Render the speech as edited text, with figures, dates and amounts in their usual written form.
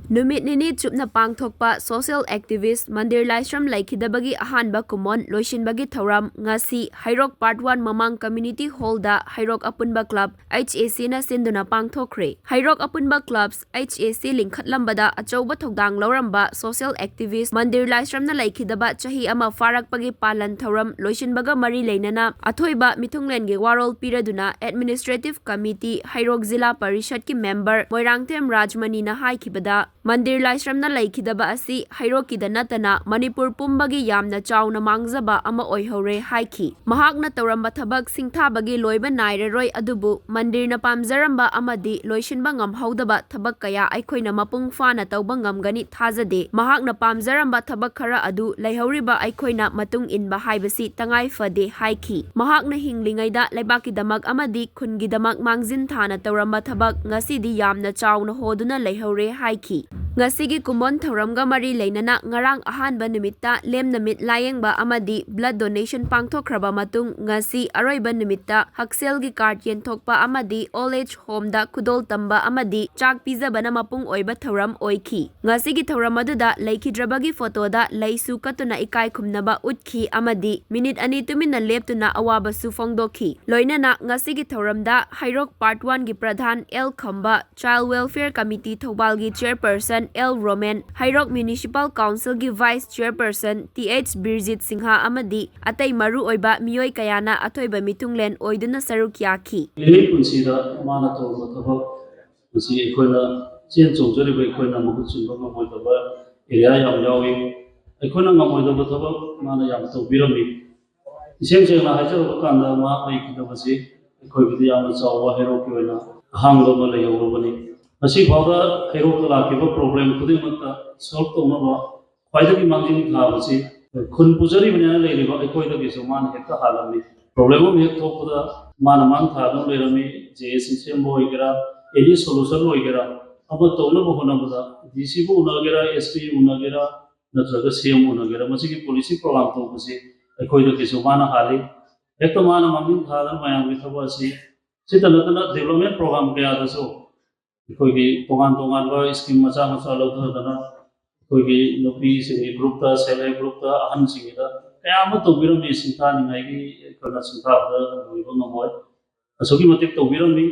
Numit Nini Chupna Pangthokpa social activist Mandir Laishram Leikhidabagi Ahanba Kumon Loisinkhre Thoram ngasi Hairok Part 1 Mamang Community Hall da Hairok Apunba Club HAC na sinduna pangthokre. Hairok Apunba Clubs HAC lingkhatlambada achouba thogdang lauramba social activist Mandir Laishram na Leikhidaba chahi ama farakpagi palan thoram Loisinkhre mari leinana athoiba mithunglengi warol piraduna administrative committee Hairok Zilla Parishad ki member Moirangthem Rajmani na haikibada Mandir Laishram na Leikhidaba asi Hairokida natana Manipur pumbagi yamna chawna mangzaba ama oihore haiki. Mahakna tauramba thabak singthabagi loiba nairaroi adubu Mandir na pamzaramba amadi loisinba ngamhaudaba thabak kaya aikhoina mapung fana tauba ngamgani thajade. Mahakna pamzaramba thabak khara adu leihoriba aikhoina matung inba haibasi tangai fade haiki. Mahakna hinglingaida leibakidamag amadi khungidamak mangzin thana tauramba thabak ngasidi yamna chawna hoduna leihore haiki. Ngasigi Kumon Thoramga mari leinana ngarang Ahanba numitta lem namit layengba amadi blood donation pangthokraba matung ngasi aroiba numitta hakselgi card yenthokpa amadi old age home da kudol tamba amadi chak pizabana mapung oiba thoram oiki. Ngasigi thoram aduda Leikhidabagi photo da leisu katuna ikai khumnaba utkhi amadi minute ani tumina leptuna awaba su fongdokhi. Loinana ngasigi thoram da Hairok Part 1 gi pradhan L Khamba Child Welfare Committee Thobal gi chairperson L Roman Hairok Municipal Council gi Vice Chairperson TH Birjit Singha amadi atay maru oiba miyoi kayana athoiba mitunglen oiduna saruk yaki. Lili punsida mana to mathaba pusi ekoina chen chongjori ba ekoina mahu chunba ngamoidaba area yam yawi ekoina ngamoidaba thaba mana yam to birami iseng seng na hajar kanda ma Leikhidabasi ekoi bidi yam chawa hero koina hanglo ma leyawrobani asi bawda hero to lakiba problem khuding matta solve to ma khwaidagi mangin thabasi khun pujari banya leiriba ekoi da biso man hekta halami problem hek thokda mana man thadon lerami JSC sembo igera any solution igera aba tawna bahona bada DC bu unagera SP unagera natraga CM unagera masigi policy program to basi ekoi da biso mana hali ekta mana mangin thadon mayam bi thabasi sitanatana development program kaya daso कोई तोगान तोगान वा scheme मचा मचा लौथा दना कोई नोपी से group ता सेले group ता अहन सिंगिदा कया म तो बिरम नि सिंथा नि नैगी कना सिंथा दा लोइबो नमोय असोकी मतिक तो बिरम नि